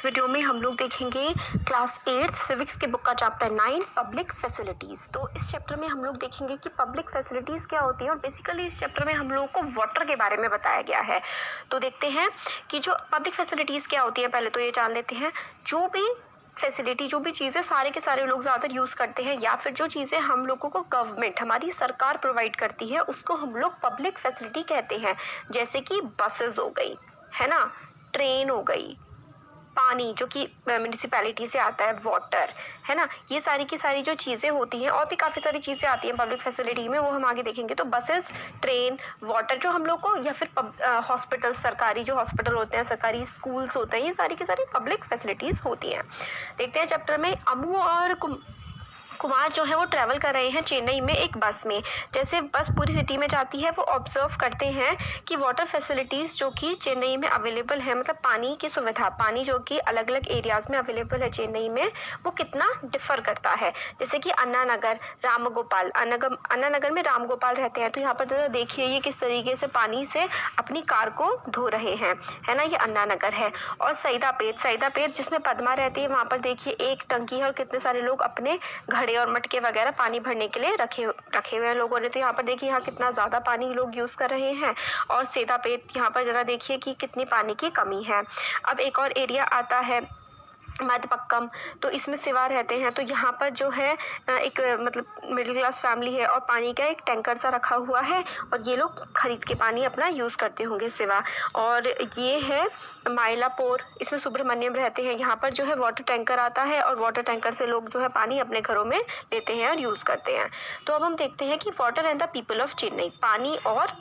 Video में हम लोग देखेंगे क्लास 8 सिविक्स के बुक का चैप्टर 9 पब्लिक फैसिलिटीज़। तो इस चैप्टर में हम लोग देखेंगे कि पब्लिक फैसिलिटीज़ क्या होती है और बेसिकली इस चैप्टर में हम लोगों को वाटर के बारे में बताया गया है। तो देखते हैं कि जो पब्लिक फैसिलिटीज़ क्या होती है, पहले तो ये जान लेते हैं। जो भी फैसिलिटी, जो भी चीज़ें सारे के सारे लोग ज़्यादातर यूज़ करते हैं या फिर जो चीज़ें हम लोगों को गवर्नमेंट, हमारी सरकार प्रोवाइड करती है, उसको हम लोग पब्लिक फैसिलिटी कहते हैं। जैसे कि बसेस हो गई, है ना, ट्रेन हो गई, पानी जो कि म्यूनिसिपैलिटी से आता है, वाटर, है ना, ये सारी की सारी जो चीज़ें होती हैं, और भी काफ़ी सारी चीज़ें आती हैं पब्लिक फैसिलिटी में, वो हम आगे देखेंगे। तो बसेस, ट्रेन, वाटर जो हम लोग को, या फिर हॉस्पिटल, सरकारी जो हॉस्पिटल होते हैं, सरकारी स्कूल्स होते हैं, ये सारी की सारी पब्लिक फैसिलिटीज़ होती हैं। देखते हैं चैप्टर में। अमू और कुमार जो है वो ट्रैवल कर रहे हैं चेन्नई में एक बस में। जैसे बस पूरी सिटी में जाती है, वो ऑब्जर्व करते हैं कि वाटर फैसिलिटीज़ जो कि चेन्नई में अवेलेबल है, मतलब पानी की सुविधा, पानी जो कि अलग अलग एरियाज़ में अवेलेबल है चेन्नई में, वो कितना डिफ़र करता है। जैसे कि अन्ना नगर, रामगोपाल, अन्ना नगर में रामगोपाल रहते हैं, तो यहाँ पर जरा देखिए ये किस तरीके से पानी से अपनी कार को धो रहे हैं, है ना, ये अन्ना नगर है। और सईदापेट जिसमें पद्मा रहती है, वहाँ पर देखिए एक टंकी है और कितने सारे लोग अपने घड़े और मटके वगैरह पानी भरने के लिए रखे हुए हैं लोगों ने। तो यहाँ पर देखिए यहाँ कितना ज़्यादा पानी लोग यूज़ कर रहे हैं। और सेदापेट, यहाँ पर ज़रा देखिए कि कितनी पानी की कमी है। अब एक और एरिया आता है मध्यपक्कम, तो इसमें सिवा रहते हैं। तो यहाँ पर जो है एक मतलब मिडिल क्लास फैमिली है और पानी का एक टैंकर सा रखा हुआ है और ये लोग खरीद के पानी अपना यूज़ करते होंगे सिवा। और ये है माइलापोर, इसमें सुब्रमण्यम रहते हैं। यहाँ पर जो है वाटर टैंकर आता है और वाटर टैंकर से लोग जो है पानी अपने घरों में लेते हैं और यूज़ करते हैं। तो अब हम देखते हैं कि water and the people of Chennai, पानी और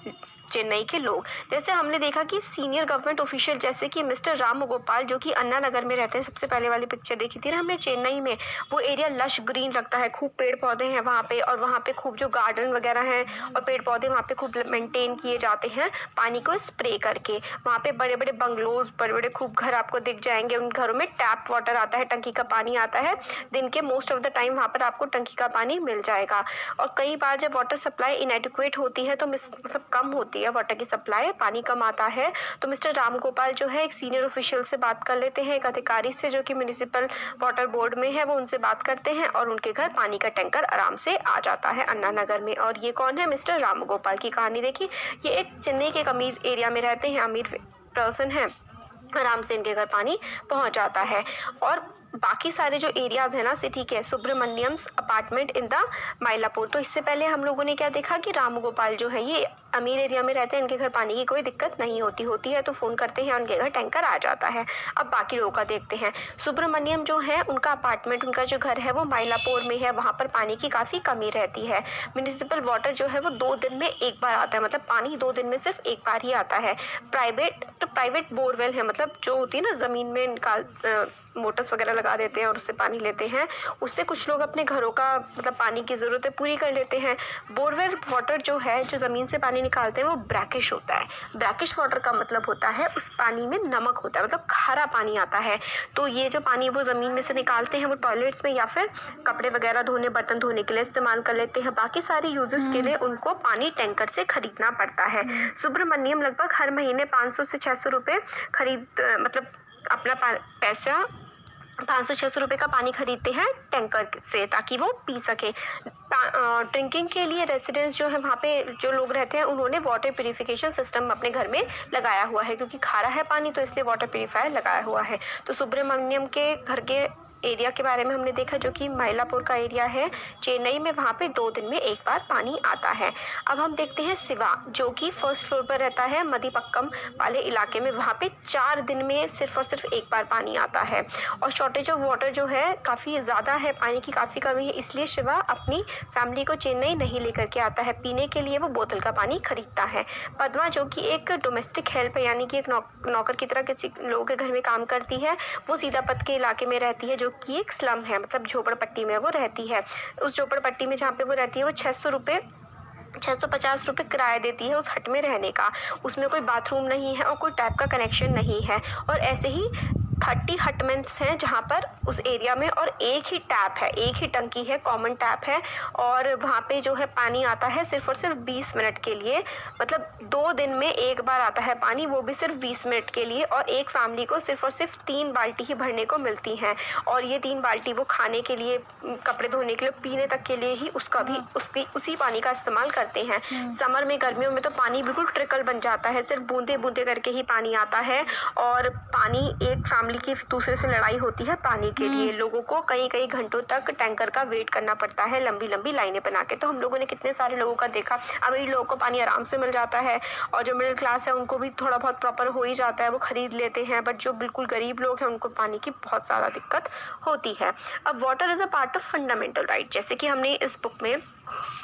चेन्नई के लोग। जैसे हमने देखा कि सीनियर गवर्नमेंट ऑफिशियल जैसे कि मिस्टर राम गोपाल जो कि अन्ना नगर में रहते हैं, सबसे पहले वाली पिक्चर देखी थी ना हमने चेन्नई में, वो एरिया लश ग्रीन लगता है, खूब पेड़ पौधे हैं वहाँ पे, और वहाँ पे खूब जो गार्डन वगैरह हैं और पेड़ पौधे वहाँ पे खूब मेंटेन किए जाते हैं पानी को स्प्रे करके। वहाँ पे बड़े बड़े बंगलोज, बड़े बड़े खूब घर आपको दिख जाएंगे। उन घरों में टैप वाटर आता है, टंकी का पानी आता है। दिन के मोस्ट ऑफ द टाइम वहाँ पर आपको टंकी का पानी मिल जाएगा। और कई बार जब वाटर सप्लाई इनएडिक्वेट होती है, तो मतलब कम होती है वाटर की सप्लाई, पानी कम आता है, तो मिस्टर राम गोपाल जो है एक सीनियर ऑफिशियल से बात कर लेते हैं, एक अधिकारी से जो कि म्युनिसिपल वाटर बोर्ड में है, वो उनसे बात करते हैं और उनके घर पानी का टैंकर आराम से आ जाता है अन्ना नगर में। और ये कौन है? मिस्टर राम गोपाल की कहानी देखिए। ये एक चेन्नई के एक अमीर एरिया में रहते हैं, अमीर पर्सन है, आराम से इनके घर पानी पहुंच जाता है। और बाकी सारे जो एरियाज है ना सिटी के, सुब्रमण्यम्स अपार्टमेंट इन द माइलापुर, तो इससे पहले हम लोगों ने क्या देखा कि राम गोपाल जो है ये अमीर एरिया में रहते हैं, इनके घर पानी की कोई दिक्कत नहीं होती है तो फ़ोन करते हैं, उनके घर टैंकर आ जाता है। अब बाकी लोगों का देखते हैं। सुब्रमण्यम जो है उनका अपार्टमेंट, उनका जो घर है वो माइलापुर में है, वहाँ पर पानी की काफ़ी कमी रहती है। म्यूनिसिपल वाटर जो है वो 2 दिन में एक बार आता है, मतलब पानी 2 दिन में सिर्फ एक बार ही आता है। प्राइवेट बोरवेल है, मतलब जो होती है ना ज़मीन में निकाल मोटर्स वगैरह लगा देते हैं और उससे पानी लेते हैं, उससे कुछ लोग अपने घरों का मतलब पानी की ज़रूरतें पूरी कर लेते हैं। बोरवेल वाटर जो है, जो ज़मीन से पानी निकालते हैं, वो ब्रैकिश होता है। ब्रैकिश वाटर का मतलब होता है उस पानी में नमक होता है, मतलब खारा पानी आता है। तो ये जो पानी वो ज़मीन में से निकालते हैं, वो टॉयलेट्स में या फिर कपड़े वगैरह धोने, बर्तन धोने के लिए इस्तेमाल कर लेते हैं। बाकी सारे यूजेस के लिए उनको पानी टैंकर से खरीदना पड़ता है। सुब्रमण्यम लगभग हर महीने 500 से 600 रुपये मतलब अपना पैसा 500-600 रुपये का पानी खरीदते हैं टैंकर से, ताकि वो पी सके। ड्रिंकिंग के लिए रेसिडेंट्स जो है, वहाँ पे जो लोग रहते हैं, उन्होंने वाटर प्यूरिफिकेशन सिस्टम अपने घर में लगाया हुआ है, क्योंकि खारा है पानी तो इसलिए वाटर प्यूरिफायर लगाया हुआ है। तो सुब्रमण्यम के घर के एरिया के बारे में हमने देखा, जो कि माइलापुर का एरिया है चेन्नई में, वहाँ पे 2 दिन में एक बार पानी आता है। अब हम देखते हैं सिवा, जो कि फर्स्ट फ्लोर पर रहता है मध्यपक्कम वाले इलाके में, वहाँ पे 4 दिन में सिर्फ और सिर्फ एक बार पानी आता है। और शॉर्टेज ऑफ वाटर जो है काफ़ी ज़्यादा है, पानी की काफ़ी कमी है, इसलिए शिवा अपनी फैमिली को चेन्नई नहीं लेकर के आता है, पीने के लिए वो बोतल का पानी खरीदता है। पद्मा जो कि एक डोमेस्टिक हेल्प है, यानी कि एक नौकर की तरह किसी लोगों के घर में काम करती है, वो सीतापत के इलाके में रहती है, जो कि एक स्लम है, मतलब झोपड़पट्टी में वो रहती है। उस झोपड़पट्टी में जहाँ पे वो रहती है, वो 650 रुपये किराया देती है उस हट में रहने का। उसमें कोई बाथरूम नहीं है और कोई टैप का कनेक्शन नहीं है। और ऐसे ही 30 हटमेंट्स हैं जहाँ पर उस एरिया में, और एक ही टैप है, एक ही टंकी है, कॉमन टैप है, और वहाँ पे जो है पानी आता है सिर्फ और सिर्फ 20 मिनट के लिए। मतलब 2 दिन में एक बार आता है पानी, वो भी सिर्फ 20 मिनट के लिए, और एक फैमिली को सिर्फ और सिर्फ 3 बाल्टी ही भरने को मिलती हैं। और ये 3 बाल्टी वो खाने के लिए, कपड़े धोने के लिए, पीने तक के लिए ही उसका भी उसी पानी का इस्तेमाल करते हैं। समर में, गर्मियों में तो पानी बिल्कुल ट्रिकल बन जाता है, सिर्फ बूंदे बूंदे करके ही पानी आता है। और पानी, एक फैमिली की दूसरे से लड़ाई होती है पानी के लिए। लोगों को कई कई घंटों तक टैंकर का वेट करना पड़ता है, लंबी लंबी लाइनें बना के। तो हम लोगों ने कितने सारे लोगों का देखा, अमीर लोगों को पानी आराम से मिल जाता है, और जो मिडिल क्लास है उनको भी थोड़ा बहुत प्रॉपर हो ही जाता है, वो खरीद लेते हैं। बट जो बिल्कुल गरीब लोग हैं उनको पानी की बहुत ज़्यादा दिक्कत होती है। अब water is a part of fundamental right, जैसे कि हमने इस बुक में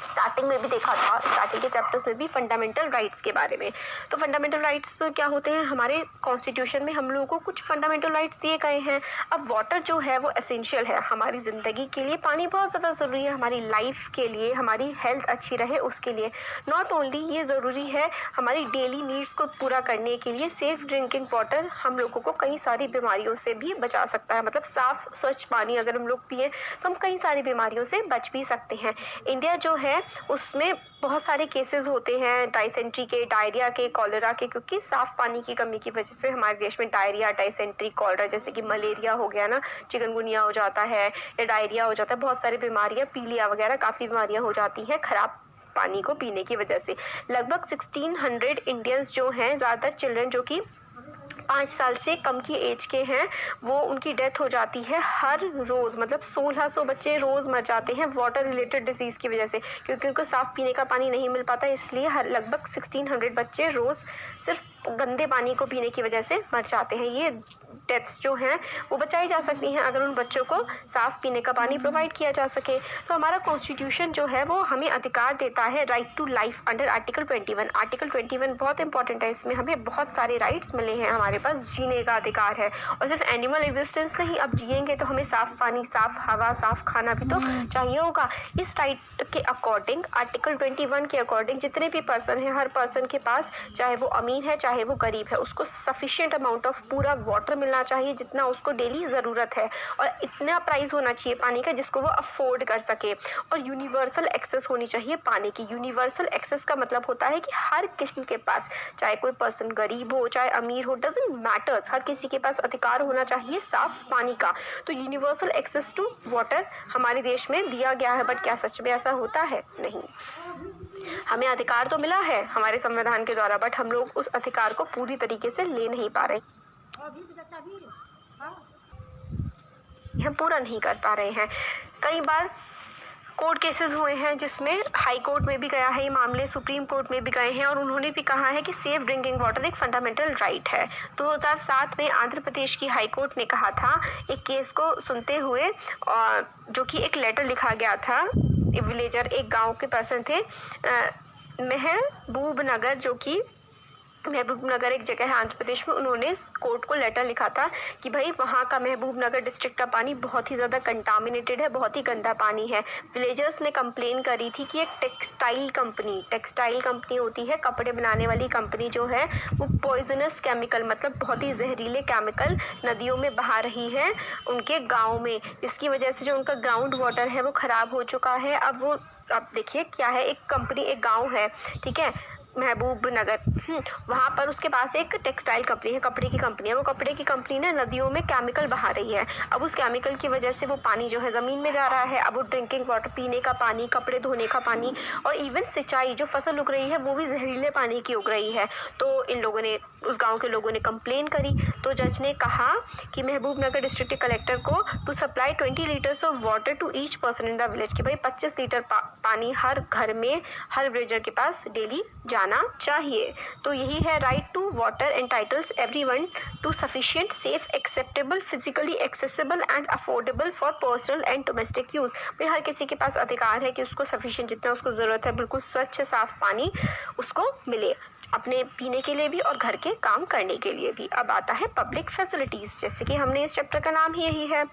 स्टार्टिंग में भी देखा था, स्टार्टिंग के चैप्टर्स में भी फंडामेंटल राइट्स के बारे में। तो फंडामेंटल राइट्स क्या होते हैं, हमारे कॉन्स्टिट्यूशन में हम लोगों को कुछ फंडामेंटल राइट्स दिए गए हैं। अब वाटर जो है वो एसेंशियल है हमारी ज़िंदगी के लिए, पानी बहुत ज़्यादा ज़रूरी है हमारी लाइफ के लिए, हमारी हेल्थ अच्छी रहे उसके लिए। नॉट ओनली ये ज़रूरी है हमारी डेली नीड्स को पूरा करने के लिए, सेफ़ ड्रिंकिंग वाटर हम लोगों को कई सारी बीमारियों से भी बचा सकता है। मतलब साफ़ स्वच्छ पानी अगर हम लोग पिए तो हम कई सारी बीमारियों से बच भी सकते हैं। इंडिया जो है उसमें बहुत सारे केसेस होते हैं डाइसेंट्री के, डायरिया के, कॉलेरा के, क्योंकि साफ पानी की कमी की वजह से हमारे देश में डायरिया, डाइसेंट्री, कॉलेरा, जैसे कि मलेरिया हो गया ना, चिकनगुनिया हो जाता है या डायरिया हो जाता है, बहुत सारी बीमारियां, पीलिया वगैरह काफ़ी बीमारियां हो जाती हैं खराब पानी को पीने की वजह से। लगभग 1600 इंडियंस जो हैं, ज़्यादातर चिल्ड्रन जो कि 5 साल से कम की एज के हैं, वो उनकी डेथ हो जाती है हर रोज़। मतलब 1600 बच्चे रोज़ मर जाते हैं वाटर रिलेटेड डिजीज़ की वजह से, क्योंकि उनको साफ़ पीने का पानी नहीं मिल पाता। इसलिए हर लगभग 1600 बच्चे रोज़ सिर्फ गंदे पानी को पीने की वजह से मर जाते हैं। ये डेथ्स जो हैं वो बचाई जा सकती हैं अगर उन बच्चों को साफ़ पीने का पानी प्रोवाइड किया जा सके। तो हमारा कॉन्स्टिट्यूशन जो है वो हमें अधिकार देता है right to life under article 21। Article 21 बहुत इंपॉर्टेंट है, इसमें हमें बहुत सारे राइट्स मिले हैं, हमारे पास जीने का अधिकार है। और सिर्फ एनिमल एग्जिस्टेंस नहीं, अब जिएंगे तो हमें साफ़ पानी, साफ़ हवा, साफ़ खाना भी तो चाहिए होगा। इस राइट के अकॉर्डिंग, आर्टिकल 21 के अकॉर्डिंग, जितने भी पर्सन हैं, हर पर्सन के पास, चाहे वो अमीर है चाहे वो गरीब है, उसको सफिशिएंट अमाउंट ऑफ पूरा वाटर मिलना चाहिए जितना उसको डेली ज़रूरत है, और इतना प्राइस होना चाहिए पानी का जिसको वो अफोर्ड कर सके। और यूनिवर्सल एक्सेस होनी चाहिए पानी की। यूनिवर्सल एक्सेस का मतलब होता है कि हर किसी के पास, चाहे कोई पर्सन गरीब हो चाहे अमीर हो, डजंट मैटर्स, हर किसी के पास अधिकार होना चाहिए साफ पानी का। तो यूनिवर्सल एक्सेस टू वाटर हमारे देश में दिया गया है, बट क्या सच में ऐसा होता है? नहीं। हमें अधिकार तो मिला है हमारे संविधान के द्वारा, बट हम लोग उस अधिकार को पूरी तरीके से ले नहीं पा रहे, हम पूरा नहीं कर पा रहे हैं। कई बार कोर्ट केसेस हुए हैं जिसमें हाई कोर्ट में भी गया है ये मामले, सुप्रीम कोर्ट में भी गए हैं, और उन्होंने भी कहा है कि सेफ ड्रिंकिंग वाटर एक फंडामेंटल राइट है। 2007 में आंध्र प्रदेश की हाई कोर्ट ने कहा था एक केस को सुनते हुए, जो कि एक लेटर लिखा गया था, विलेजर, एक गांव के पर्सन थे, महबूब नगर, जो कि महबूब नगर एक जगह है आंध्र प्रदेश में, उन्होंने कोर्ट को लेटर लिखा था कि भाई वहाँ का महबूब नगर डिस्ट्रिक्ट का पानी बहुत ही ज़्यादा कंटामिनेटेड है, बहुत ही गंदा पानी है। विलेजर्स ने कंप्लेन करी थी कि एक टेक्सटाइल कंपनी होती है, कपड़े बनाने वाली कंपनी जो है, वो पॉइजनस केमिकल, मतलब बहुत ही जहरीले केमिकल नदियों में बहा रही है उनके गाँव में, जिसकी वजह से जो उनका ग्राउंड वाटर है वो ख़राब हो चुका है। अब देखिए क्या है, एक कंपनी, एक गाँव है, ठीक है, महबूब नगर, वहाँ पर उसके पास एक टेक्सटाइल कंपनी है, कपड़े की कंपनी है। वो कपड़े की कंपनी ने नदियों में केमिकल बहा रही है। अब उस केमिकल की वजह से वो पानी जो है ज़मीन में जा रहा है। अब वो ड्रिंकिंग वाटर, पीने का पानी, कपड़े धोने का पानी, और इवन सिंचाई, जो फसल उग रही है वो भी जहरीले पानी की उग रही है। तो इन लोगों ने, उस गाँव के लोगों ने कंप्लेन करी, तो जज ने कहा कि महबूब नगर डिस्ट्रिक्ट कलेक्टर को to supply 20 litres of water to each person in the village, कि भाई 25 लीटर पानी हर घर में, हर विलेजर के पास डेली जाना चाहिए। तो यही है right to water entitles everyone to sufficient, safe, acceptable, physically accessible and affordable for personal and domestic use. भाई हर किसी के पास अधिकार है कि उसको सफिशिएंट, जितना उसको ज़रूरत है, बिल्कुल स्वच्छ साफ पानी उसको मिले, अपने पीने के लिए भी और घर के काम करने के लिए भी। अब आता है पब्लिक फैसिलिटीज़, जैसे कि हमने इस चैप्टर का नाम ही यही है।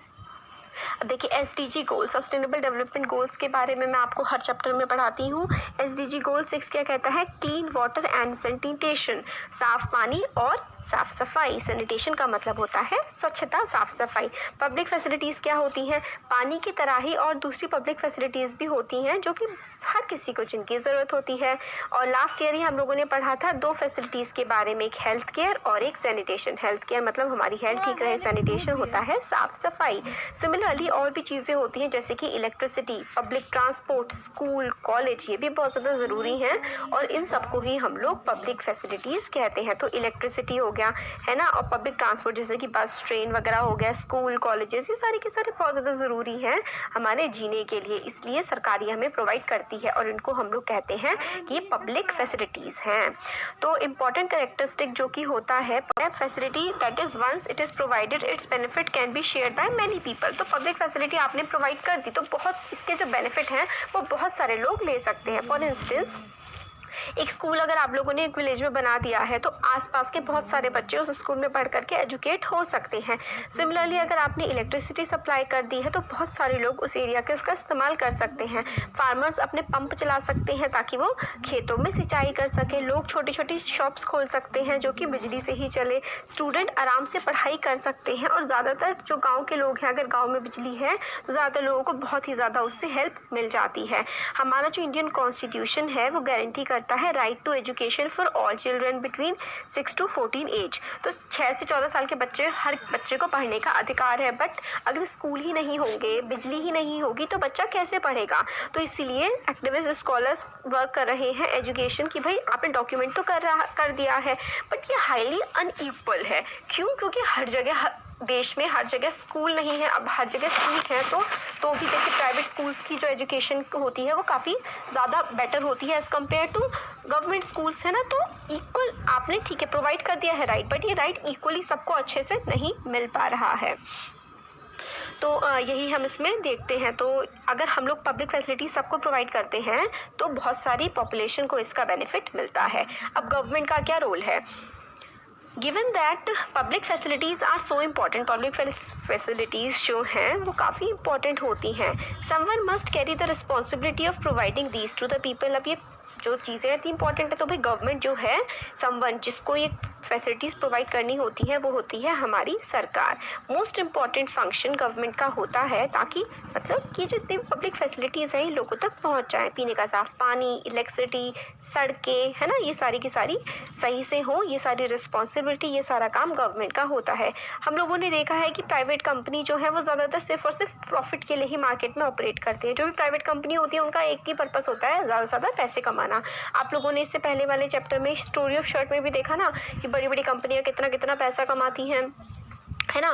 अब देखिए SDG गोल, सस्टेनेबल डेवलपमेंट गोल्स के बारे में मैं आपको हर चैप्टर में पढ़ाती हूँ। SDG गोल 6 क्या कहता है? क्लीन वाटर एंड सैनिटेशन, साफ पानी और साफ सफाई। सैनिटेशन का मतलब होता है स्वच्छता, साफ सफाई। पब्लिक फैसिलिटीज़ क्या होती हैं? पानी की तरह ही और दूसरी पब्लिक फैसिलिटीज़ भी होती हैं जो कि हर किसी को जिनकी ज़रूरत होती है। और लास्ट ईयर ही हम लोगों ने पढ़ा था दो फैसिलिटीज़ के बारे में, एक हेल्थ केयर और एक सैनिटेशन। हेल्थ केयर मतलब हमारी हेल्थ ठीक रहे, सैनिटेशन होता है साफ सफाई। सिमिलरली और भी चीज़ें होती हैं जैसे कि electricity, public transport, school, college, ये भी बहुत ज़्यादा ज़रूरी हैं और इन सबको ही हम लोग पब्लिक फैसिलिटीज़ कहते हैं। तो इलेक्ट्रिसिटी हो गया, है ना, और पब्लिक ट्रांसपोर्ट जैसे कि बस, ट्रेन वगैरह हो गया, स्कूल, कॉलेजेस, ये सारे के सारे बहुत ज़्यादा ज़रूरी हैं हमारे जीने के लिए, इसलिए सरकार ये हमें प्रोवाइड करती है और इनको हम लोग कहते हैं कि ये पब्लिक फैसिलिटीज़ हैं। तो इम्पॉर्टेंट कैरेक्टरिस्टिक जो कि होता है facility that is once it is provided it's benefit can be shared by many people. तो पब्लिक फैसिलिटी आपने प्रोवाइड कर दी तो बहुत इसके जो बेनिफिट हैं वो बहुत सारे लोग ले सकते हैं। फॉर इंस्टेंस, एक स्कूल अगर आप लोगों ने एक विलेज में बना दिया है तो आसपास के बहुत सारे बच्चे उस स्कूल में पढ़ करके एजुकेट हो सकते हैं। सिमिलरली अगर आपने इलेक्ट्रिसिटी सप्लाई कर दी है तो बहुत सारे लोग उस एरिया के उसका इस्तेमाल कर सकते हैं। फार्मर्स अपने पंप चला सकते हैं ताकि वो खेतों में सिंचाई कर सके। लोग छोटी छोटी शॉप्स खोल सकते हैं जो कि बिजली से ही चले। स्टूडेंट आराम से पढ़ाई कर सकते हैं और ज़्यादातर जो गाँव के लोग हैं, अगर गाँव में बिजली है तो ज़्यादातर लोगों को बहुत ही ज़्यादा उससे हेल्प मिल जाती है। हमारा जो इंडियन कॉन्स्टिट्यूशन है वो गारंटी करता है right to education for all children between 6 to 14 age. तो 6 से 14 साल के बच्चे, हर बच्चे को पढ़ने का अधिकार है। बट अगर स्कूल ही नहीं होंगे, बिजली ही नहीं होगी तो बच्चा कैसे पढ़ेगा? तो इसीलिए एक्टिविस्ट स्कॉलर्स वर्क कर रहे हैं एजुकेशन की। भाई आपने डॉक्यूमेंट तो कर दिया है बट ये हाईली अनइक्वल है। क्यों? क्योंकि हर जगह देश में हर जगह स्कूल नहीं है। अब हर जगह स्कूल है तो भी जैसे प्राइवेट स्कूल्स की जो एजुकेशन होती है वो काफ़ी ज़्यादा बेटर होती है as compare to government schools, है ना। तो इक्वल आपने ठीक है प्रोवाइड कर दिया है राइट, बट ये राइट इक्वली सबको अच्छे से नहीं मिल पा रहा है। तो यही हम इसमें देखते हैं। तो अगर हम लोग पब्लिक फैसिलिटी सबको प्रोवाइड करते हैं तो बहुत सारी पॉपुलेशन को इसका बेनिफिट मिलता है। अब गवर्नमेंट का क्या रोल है? Given that public facilities are so important, public facilities जो हैं वो काफ़ी इंपॉर्टेंट होती हैं। Someone must carry the responsibility of providing these to the people. अब ये जो चीज़ें इतनी इंपॉर्टेंट है तो भाई गवर्नमेंट जो है, समवन जिसको ये फैसिलिटीज़ प्रोवाइड करनी होती है वो होती है हमारी सरकार। मोस्ट इम्पॉर्टेंट फंक्शन गवर्नमेंट का होता है ताकि मतलब कि जितनी पब्लिक फैसिलिटीज़ हैं लोगों तक पहुंच जाए। पीने का साफ पानी, इलेक्ट्रिसिटी, सड़कें, है ना, ये सारी की सारी सही से हो, ये सारी रिस्पॉन्सिबिलिटी, ये सारा काम गवर्नमेंट का होता है। हम लोगों ने देखा है कि प्राइवेट कंपनी जो है वो ज़्यादातर सिर्फ और सिर्फ प्रॉफिट के लिए ही मार्केट में ऑपरेट करते हैं। जो भी प्राइवेट कंपनी होती है उनका एक ही पर्पस होता है, ज़्यादा से ज़्यादा पैसे कमाना। आप लोगों ने इससे पहले वाले चैप्टर में स्टोरी ऑफ शर्ट में भी देखा ना कि बड़ी बड़ी कंपनियां कितना कितना पैसा कमाती हैं, है ना।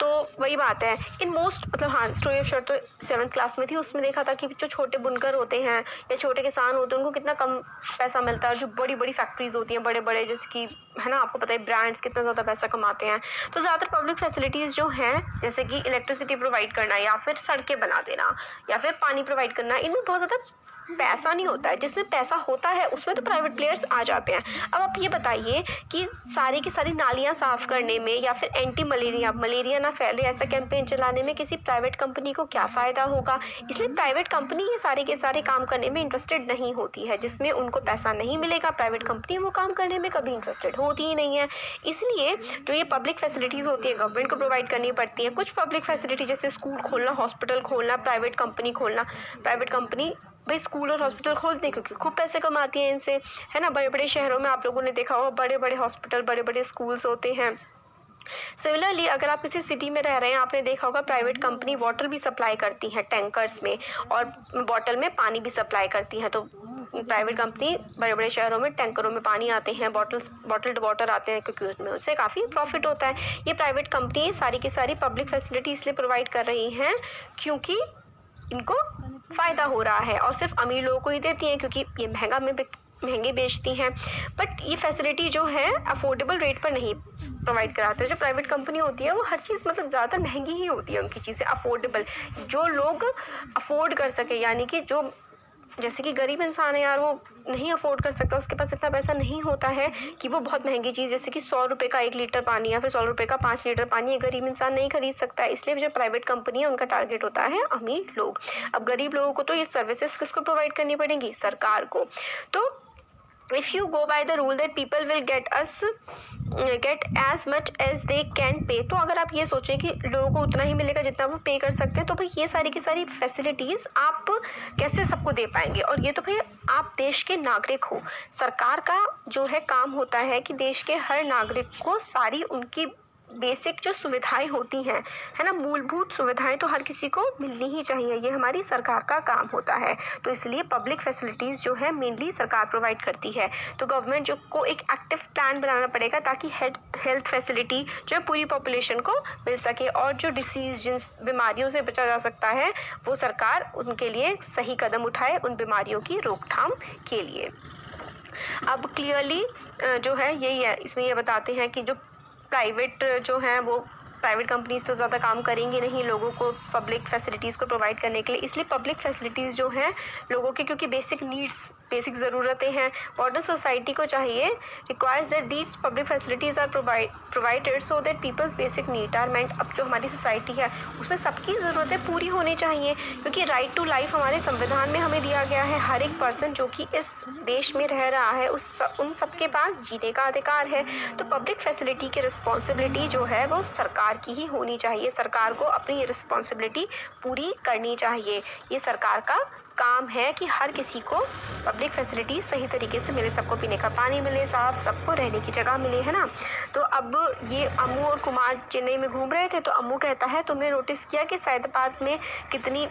तो वही बात है इन मोस्ट, मतलब हाँ, स्टोरी ऑफ शर्ट तो 7th क्लास में थी, उसमें देखा था कि जो छोटे बुनकर होते हैं या छोटे किसान होते हैं उनको कितना कम पैसा मिलता है। जो बड़ी बड़ी फैक्ट्रीज होती हैं, बड़े बड़े जैसे कि, है ना, आपको पता है ब्रांड्स कितना ज़्यादा पैसा कमाते हैं। तो ज़्यादातर पब्लिक फैसिलिटीज़ जो हैं जैसे कि इलेक्ट्रिसिटी प्रोवाइड करना या फिर सड़कें बना देना या फिर पानी प्रोवाइड करना, इनमें बहुत ज़्यादा पैसा नहीं होता है। जिसमें पैसा होता है उसमें तो प्राइवेट प्लेयर्स आ जाते हैं। अब आप ये बताइए कि सारी की सारी नालियाँ साफ़ करने में या फिर एंटी मलेरिया ना फैले ऐसा कैंपेन चलाने में किसी प्राइवेट कंपनी को क्या फ़ायदा होगा? इसलिए प्राइवेट कंपनी ये सारे के सारे काम करने में इंटरेस्टेड नहीं होती है। जिसमें उनको पैसा नहीं मिलेगा, प्राइवेट कंपनी वो काम करने में कभी इंटरेस्टेड होती ही नहीं है। इसलिए जो ये पब्लिक फैसिलिटीज़ होती है गवर्नमेंट को प्रोवाइड करनी पड़ती है। कुछ पब्लिक फैसिलिटी जैसे स्कूल खोलना, हॉस्पिटल खोलना, प्राइवेट कंपनी खोलना। प्राइवेट कंपनी भाई स्कूल और हॉस्पिटल खोलते हैं क्योंकि खूब पैसे कमाती हैं इनसे, है ना। बड़े बड़े शहरों में आप लोगों ने देखा होगा बड़े बड़े हॉस्पिटल, बड़े बड़े स्कूल्स होते हैं। सिमिलरली अगर आप किसी सिटी में रह रहे हैं, आपने देखा होगा प्राइवेट कंपनी वाटर भी सप्लाई करती है टैंकर्स में और बॉटल में पानी भी सप्लाई करती है। तो प्राइवेट कंपनी बड़े बड़े शहरों में टैंकरों में पानी आते हैं, बॉटल्ड वाटर आते हैं क्योंकि उसमें उससे काफ़ी प्रॉफिट होता है। ये प्राइवेट कंपनी सारी की सारी पब्लिक फैसिलिटी इसलिए प्रोवाइड कर रही हैं क्योंकि इनको फ़ायदा हो रहा है और सिर्फ अमीर लोगों को ही देती हैं क्योंकि ये महंगे बेचती हैं। बट ये फैसिलिटी जो है अफोर्डेबल रेट पर नहीं प्रोवाइड कराते। जो प्राइवेट कंपनी होती है वो हर चीज़ मतलब ज़्यादा महंगी ही होती है, उनकी चीज़ें अफोर्डेबल, जो लोग अफोर्ड कर सके। यानी कि जो जैसे कि गरीब इंसान है यार, वो नहीं अफोर्ड कर सकता, उसके पास इतना पैसा नहीं होता है कि वो बहुत महंगी चीज़ जैसे कि 100 रुपये का 1 लीटर पानी या फिर 100 रुपये का 5 लीटर पानी ये गरीब इंसान नहीं खरीद सकता है। इसलिए जो प्राइवेट कंपनी है उनका टारगेट होता है अमीर लोग। अब गरीब लोगों को तो ये सर्विसेज किसको प्रोवाइड करनी पड़ेंगी? सरकार को। तो if you go by the rule that people will get us get as much as they can pay. तो अगर आप ये सोचें कि लोगों को उतना ही मिलेगा जितना वो पे कर सकते हैं, तो भाई ये सारी की सारी फैसिलिटीज़ आप कैसे सबको दे पाएंगे? और ये तो भाई आप देश के नागरिक हो। सरकार का जो है काम होता है कि देश के हर नागरिक को सारी उनकी बेसिक जो सुविधाएं होती हैं, है ना, मूलभूत सुविधाएं तो हर किसी को मिलनी ही चाहिए। ये हमारी सरकार का काम होता है। तो इसलिए पब्लिक फैसिलिटीज़ जो है मेनली सरकार प्रोवाइड करती है। तो गवर्नमेंट जो को एक एक्टिव प्लान बनाना पड़ेगा ताकि हेल्थ फैसिलिटी जो है पूरी पॉपुलेशन को मिल सके, और जो डिसीज जिन बीमारियों से बचा जा सकता है वो सरकार उनके लिए सही कदम उठाए उन बीमारियों की रोकथाम के लिए। अब क्लियरली जो है यही है, इसमें ये बताते हैं कि जो प्राइवेट जो हैं वो प्राइवेट कंपनीज तो ज़्यादा काम करेंगी नहीं लोगों को पब्लिक फैसिलिटीज़ को प्रोवाइड करने के लिए। इसलिए पब्लिक फैसिलिटीज़ जो हैं लोगों के, क्योंकि बेसिक नीड्स बेसिक ज़रूरतें हैं, मॉडर्न सोसाइटी को चाहिए requires that these public facilities are provided so that people's basic need are met. अब जो हमारी सोसाइटी है उसमें सबकी ज़रूरतें पूरी होनी चाहिए, क्योंकि राइट टू लाइफ हमारे संविधान में हमें दिया गया है। हर एक पर्सन जो कि इस देश में रह रहा है उन सबके पास जीने का अधिकार है। तो पब्लिक फैसिलिटी की रिस्पॉन्सिबिलिटी जो है वो सरकार की ही होनी चाहिए। सरकार को अपनी रिस्पॉन्सिबिलिटी पूरी करनी चाहिए। ये सरकार का काम है कि हर किसी को पब्लिक फैसिलिटी सही तरीके से मिले, सबको पीने का पानी मिले साफ, सबको रहने की जगह मिले, है ना। तो अब ये अम्मू और कुमार चेन्नई में घूम रहे थे, तो अम्मू कहता है तुमने नोटिस किया कि सैदाबाद में कितना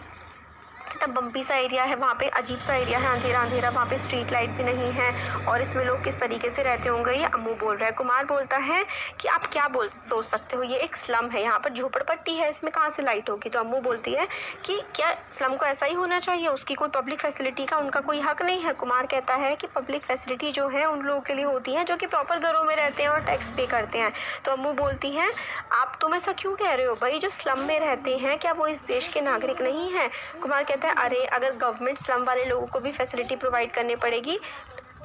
बम्पी सा एरिया है, वहाँ पे अजीब सा एरिया है, अंधेरा अंधेरा, वहाँ पे स्ट्रीट लाइट भी नहीं है, और इसमें लोग किस तरीके से रहते होंगे, ये अम्मू बोल रहा है। कुमार बोलता है कि आप क्या सोच सकते हो, ये एक स्लम है, यहाँ पर झोपड़पट्टी है, इसमें कहाँ से लाइट होगी। तो अम्मू बोलती है कि क्या स्लम को ऐसा ही होना चाहिए, उसकी कोई पब्लिक फैसिलिटी का उनका कोई हक नहीं है। कुमार कहता है कि पब्लिक फैसिलिटी जो है उन लोगों के लिए होती है जो कि प्रॉपर घरों में रहते हैं और टैक्स पे करते हैं। तो अम्मू बोलती है आप तुम ऐसा क्यों कह रहे हो भाई, जो स्लम में रहते हैं क्या वो इस देश के नागरिक नहीं है? कुमार कहता है अरे अगर गवर्नमेंट स्लम वाले लोगों को भी फैसिलिटी प्रोवाइड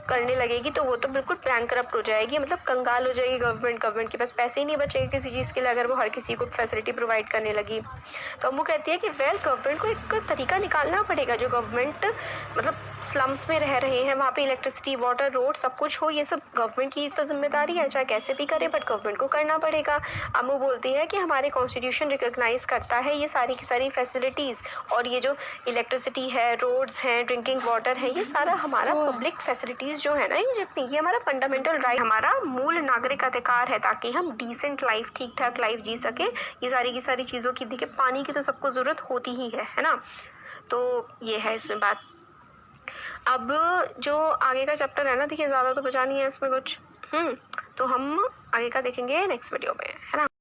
करने लगेगी तो वो तो बिल्कुल बैंकरप्ट हो जाएगी, मतलब कंगाल हो जाएगी गवर्नमेंट के पास पैसे ही नहीं बचेंगे किसी चीज़ के लिए अगर वो हर किसी को फैसिलिटी प्रोवाइड करने लगी। तो अम्मू कहती है कि गवर्नमेंट को एक तरीका निकालना पड़ेगा, जो गवर्नमेंट मतलब स्लम्स में रह रहे हैं वहाँ पे इलेक्ट्रिसिटी, वाटर, रोड सब कुछ हो, ये सब गवर्नमेंट की तो जिम्मेदारी है, चाहे कैसे भी करे बट गवर्नमेंट को करना पड़ेगा। अम्मू बोलती है कि हमारे कॉन्स्टिट्यूशन रिकॉग्नाइज करता है ये सारी की सारी फैसिलिटीज़, और ये जो इलेक्ट्रिसिटी है, रोड्स हैं, ड्रिंकिंग वाटर है, ये सारा हमारा पब्लिक फैसिलिटीज़ जो है ना, ये जितनी ये हमारा फंडामेंटल राइट, हमारा मूल नागरिक अधिकार है, ताकि हम डिसेंट लाइफ, ठीक ठाक लाइफ जी सके। ये सारी की सारी चीज़ों की, देखिए पानी की तो सबको ज़रूरत होती ही है ना। तो ये है इसमें बात। अब जो आगे का चैप्टर है ना, देखिए ज़्यादा तो बचा नहीं है इसमें कुछ, तो हम आगे का देखेंगे नेक्स्ट वीडियो में, है ना।